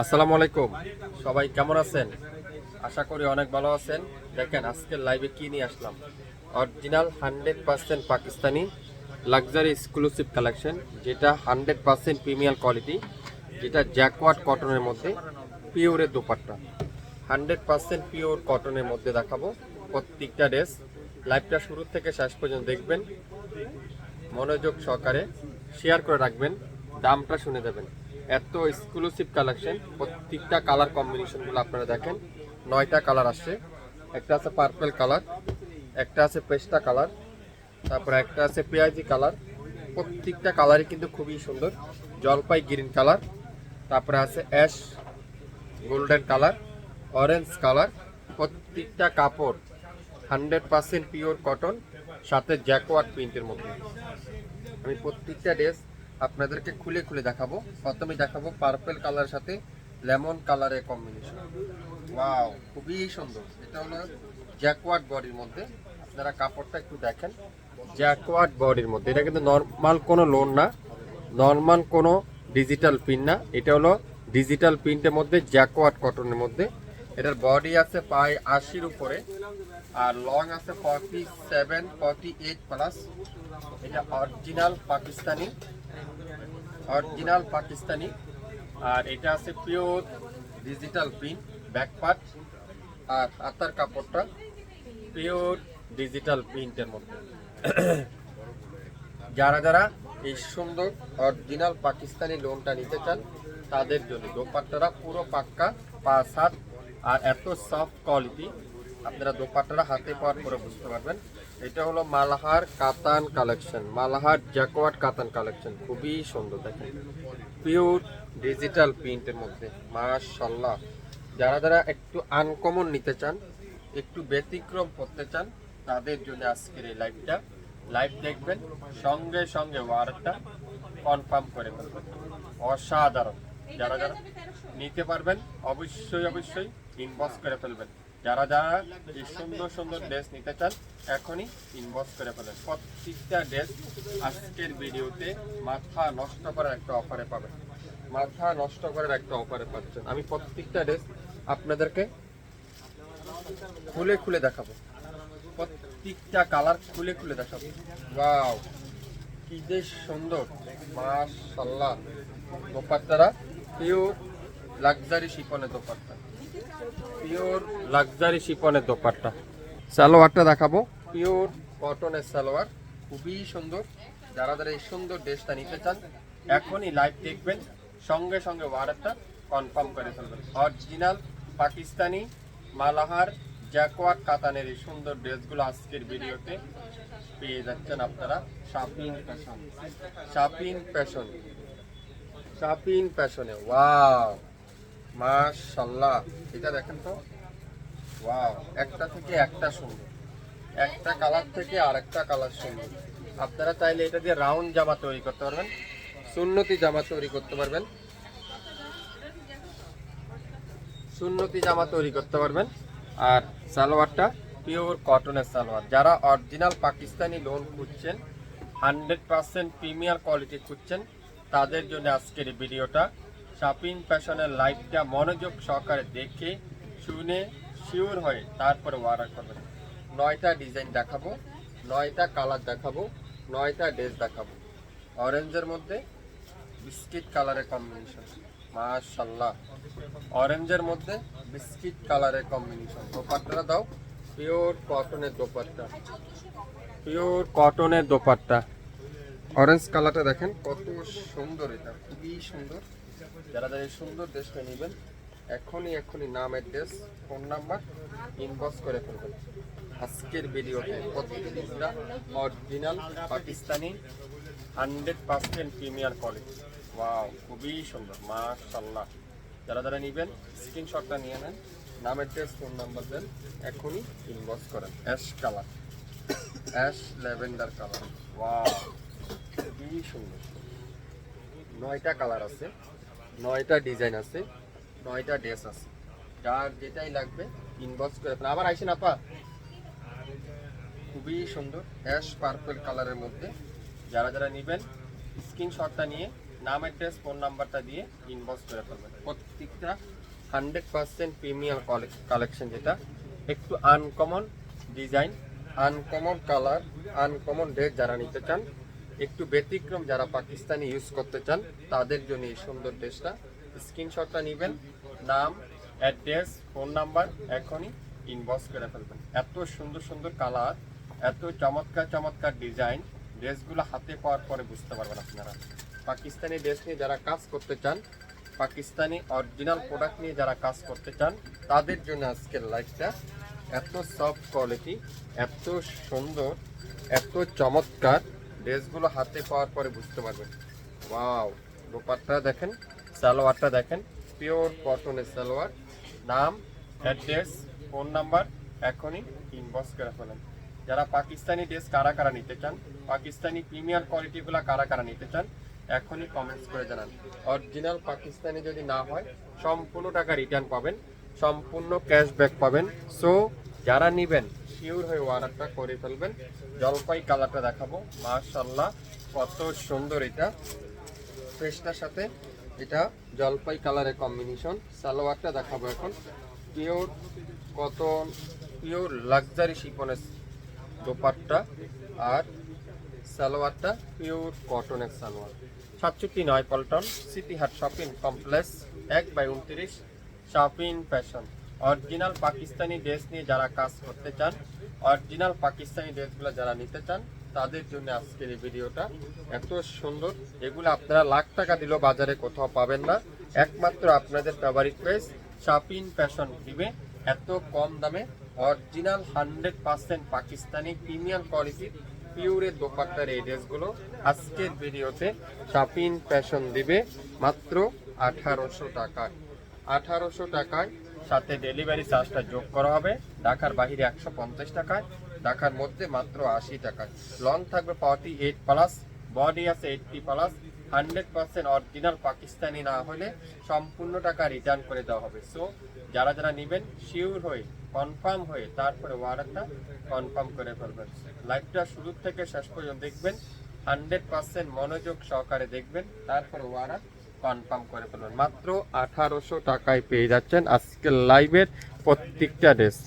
আসসালামু আলাইকুম, সবাই কেমন আছেন? আশা করি অনেক ভালো আছেন। দেখেন আজকের লাইভে কি নিয়ে আসলাম। Original 100% Pakistani luxury exclusive collection, যেটা 100% প্রিমিয়াম কোয়ালিটি, যেটা জ্যাকওয়ার্ড কটনের মধ্যে পিওরের দোপাট্টা। 100% পিওর কটনের মধ্যে দেখাবো প্রত্যেকটা ড্রেস। লাইভটা শুরু থেকে শেষ পর্যন্ত দেখবেন, মনোযোগ সহকারে শেয়ার করে রাখবেন, দামটা শুনে দেবেন। এত এক্সক্লুসিভ কালেকশন, প্রত্যেকটা কালার কম্বিনেশনগুলো আপনারা দেখেন। 9টা কালার আসছে। একটা আছে পার্পল কালার, একটা আছে পেস্টা কালার, তারপরে একটা আছে পেঁয়াজি কালার। প্রত্যেকটা কালারই কিন্তু খুবই সুন্দর। জলপাই গ্রিন কালার, তারপরে আছে ash golden colour, orange colour. প্রত্যেকটা কাপড় 100% পিওর কটন, সাথে জ্যাকওয়ার্ড প্রিন্টের মধ্যে। আমি প্রত্যেকটা ড্রেস আপনাদেরকে খুলে খুলে দেখাবো। প্রথমে দেখাবো পার্পল কালারের সাথে লেমন কালারের কম্বিনেশন। ওয়াও, খুবই সুন্দর। এটা হলো জ্যাকওয়ার্ড বডির মধ্যে। আপনারা কাপড়টা একটু দেখেন, জ্যাকওয়ার্ড বডির মধ্যে। এটা কিন্তু নর্মাল কোনো লোন না, নর্মাল কোনো ডিজিটাল প্রিন্ট না। এটা হলো ডিজিটাল প্রিন্টের মধ্যে জ্যাকওয়ার্ড কটনের মধ্যে। এটার বডি আছে প্রায় 80-র উপরে, আর লং আছে 47-48 প্লাস। এটা অরিজিনাল পাকিস্তানি। আর এটা আছে pure digital print back part, আর হাতার কাপড়টা পিওর ডিজিটাল প্রিন্টের মধ্যে। যারা যারা এই সুন্দর অরিজিনাল পাকিস্তানি লোনটা নিতে চান, তাদের জন্য দোপাট্টারা পুরো পাক্কা 5 হাত, আর এত সফট কোয়ালিটি। আপনারা দোপাট্টারা হাতে পাওয়ার পরে বুঝতে পারবেন। এটা হলো মালাহার কাতান কালেকশন, মালাহার জ্যাকওয়ার্ড কাতান কালেকশন। খুবই সুন্দর, দেখেন পিওর ডিজিটাল প্রিন্টের মধ্যে। মাশাআল্লাহ, যারা যারা একটু আনকমন নিতে চান, একটু ব্যতিক্রম করতে চান, তাদের জন্য আজকের এই লাইভ দেখবেন, সঙ্গে সঙ্গে ওয়ারেন্টটা কনফার্ম করে ফেলবেন। অসাধারণ। যারা যারা নিতে পারবেন অবশ্যই ইনবক্স করে ফেলবেন। যারা যারা এই সুন্দর সুন্দর ড্রেস নিতে চান, এখনই ইনবক্স করে ফেলেন। প্রত্যেকটা ড্রেস আজকের ভিডিওতে মাথা নষ্ট করার একটা অফারে পাবেন, মাথা নষ্ট করার একটা অফারে পাচ্ছেন। আমি প্রত্যেকটা ড্রেস আপনাদেরকে খুলে খুলে দেখাবো, প্রত্যেকটা কালার খুলে খুলে দেখাবো। ওয়াও, কি যে সুন্দর, মাশাআল্লাহ। দোপাট্টারা পিওর লাক্সারি শিফনের দোপাট্টা, পিওর লাক্সারি শিফনের দোপাট্টা। সালোয়ারটা দেখাবো, পিওর কটনের সালোয়ার, খুবই সুন্দর। যারা যারা এই সুন্দর ড্রেসটা নিতে চান, এখনই লাইভ দেখবেন, সঙ্গে সঙ্গে ওয়ারেন্টটা কনফার্ম করে ফেলবেন। অরিজিনাল পাকিস্তানি মালাহার জ্যাকওয়ার্ড কাতানের এই সুন্দর ড্রেসগুলো আজকের ভিডিওতে পেয়ে যাচ্ছেন আপনারা। শাপিন ফ্যাশনে। ওয়াও, মাশাআল্লাহ। এটা দেখেন তো, ওয়াও, একটা থেকে একটা সুন্দর, একটা কালার থেকে আরেকটা কালার সুন্দর। আপনারা চাইলে এটা দিয়ে রাউন্ড জামা তৈরি করতে পারবেন, সুন্নতি জামা তৈরি করতে পারবেন, সুন্নতি জামা তৈরি করতে পারবেন। আর সালোয়ারটা পিওর কটনের সালোয়ার। যারা অরিজিনাল পাকিস্তানি লোন খুঁজছেন, 100% প্রিমিয়ার কোয়ালিটি খুঁজছেন, তাদের জন্য আজকের এই ভিডিওটা। শপিং ফ্যাশনের লাইভটা মনোযোগ সহকারে দেখে শুনে শিওর হয়ে তারপরে অর্ডার করবেন। 9টা ডিজাইন দেখাবো, 9টা কালার দেখাবো, 9টা ড্রেস দেখাবো। অরেঞ্জের মধ্যে বিস্কিট কালারের কম্বিনেশন, মাশাআল্লাহ। অরেঞ্জের মধ্যে বিস্কিট কালারের কম্বিনেশন। দোপাট্টাটা দাও, পিওর কটনের দোপাট্টা, পিওর কটনের দোপাট্টা। অরেঞ্জ কালারটা দেখেন কত সুন্দর, এটা খুবই সুন্দর। যারা যারা এই সুন্দর ড্রেসটা নেবেন, এখনই নাম, অ্যাড্রেস, ফোন নাম্বার ইনবক্স করে ফেলবেন। আজকের ভিডিওতে প্রত্যেকটা original Pakistani 100% premier quality. Wow, খুবই সুন্দর, মাশাআল্লাহ। যারা যারা নেবেন স্ক্রিনশটটা নিয়ে নেন, নাম, অ্যাড্রেস, ফোন নাম্বার দেন, এখনই ইনবক্স করেন। Ash colour, ash lavender colour. Wow, খুবই সুন্দর। 9টা কালার আছে, 9টা ডিজাইন আছে, 9টা ড্রেস আছে। যার যেটাই লাগবে ইনবক্স করে ফেলেন। আবার আইসেন আপা, খুবই সুন্দর অ্যাশ পার্পল কালারের মধ্যে। যারা যারা নেবেন স্ক্রিনশটটা নিয়ে নাম অ্যাড্রেস ফোন নাম্বারটা দিয়ে ইনবক্স করে ফেলবেন। প্রত্যেকটা 100% প্রিমিয়াম কালেকশন, যেটা একটু uncommon design, uncommon colour, uncommon dress যারা নিতে চান, একটু ব্যতিক্রম যারা পাকিস্তানি ইউজ করতে চান, তাদের জন্য এই সুন্দর ড্রেসটা। স্ক্রিনশটটা নেবেন, নাম অ্যাড্রেস ফোন নাম্বার এখনই ইনবক্স করে ফেলবেন। এত সুন্দর সুন্দর কালার, এত চমৎকার চমৎকার ডিজাইন, ড্রেসগুলো হাতে পাওয়ার পরে বুঝতে পারবেন আপনারা। পাকিস্তানি ড্রেস নিয়ে যারা কাজ করতে চান, পাকিস্তানি অরিজিনাল প্রোডাক্ট নিয়ে যারা কাজ করতে চান, তাদের জন্য আজকের লাইভটা। এত সফট কোয়ালিটি, এত সুন্দর, এত চমৎকার ড্রেসগুলো হাতে পাওয়ার পরে বুঝতে পারবেন। ওয়াও, দোপাট্টা দেখেন, সালোয়ারটা দেখেন, পিওর কটনের সালোয়ার। নাম অ্যাড্রেস ফোন নাম্বার এখনই ইনবক্স করে ফেলেন। যারা পাকিস্তানি ড্রেস কারা কারা নিতে চান, পাকিস্তানি প্রিমিয়ার কোয়ালিটিগুলো কারা কারা নিতে চান, এখনই কমেন্টস করে জানান। অরিজিনাল পাকিস্তানি যদি না হয় সম্পূর্ণ টাকা রিটার্ন পাবেন, সম্পূর্ণ ক্যাশব্যাক পাবেন। সো যারা নেবেন শিওর হয়ে অর্ডারটা করে ফেলবেন। জলপাই কালারটা দেখাবো, মাশাআল্লাহ কত সুন্দর এটা, ফ্রেশটার সাথে এটা জলপাই কালারের কম্বিনেশন। সালোয়ারটা দেখাবো এখন, পিওর কটন, পিওর লাক্সারি শিফনের দোপাট্টা, আর সালোয়ারটা পিওর কটনের সালোয়ার। 67 পল্টন সিটি হাট shopping complex 1/29 shopping fashion. Original Pakistani dress নিয়ে যারা কাজ করতে চান, অরিজিনাল পাকিস্তানি ড্রেসগুলো যারা নিতে চান, তাদের জন্য আজকের এই ভিডিওটা। এত সুন্দর, এগুলো আপনারা লাখ টাকা দিলেও বাজারে কোথাও পাবেন না। একমাত্র আপনাদের ফেভারিট পেজ শপিং ফ্যাশন দিবে এত কম দামে অরিজিনাল 100% পাকিস্তানি প্রিমিয়াম কোয়ালিটির পিওরের দোপাট্টার এই ড্রেসগুলো আজকের ভিডিওতে শপিং ফ্যাশন দিবে মাত্র 1800 টাকায়। 1800 টাকায়, সাথে ডেলিভারি চার্জটা যোগ করা হবে। ঢাকার বাইরে 150 টাকায়, ঢাকার মধ্যে মাত্র 80 টাকায়। লং থাকবে 48+, বডি আছে 80+। 100% অরিজিনাল পাকিস্তানি না হলে সম্পূর্ণ টাকা রিটার্ন করে দেওয়া হবে। সো যারা যারা নেবেন শিওর হয়ে, কনফার্ম হয়ে তারপরে অর্ডারটা কনফার্ম করে ফেলবেন। লাইভটা শুরু থেকে শেষ পর্যন্ত দেখবেন, 100% মনোযোগ সহকারে দেখবেন, তারপরে অর্ডার কনফার্ম করে ফেলবেন। মাত্র 1800 টাকায় পেয়ে যাচ্ছেন আজকের লাইভের প্রত্যেকটা ড্রেস।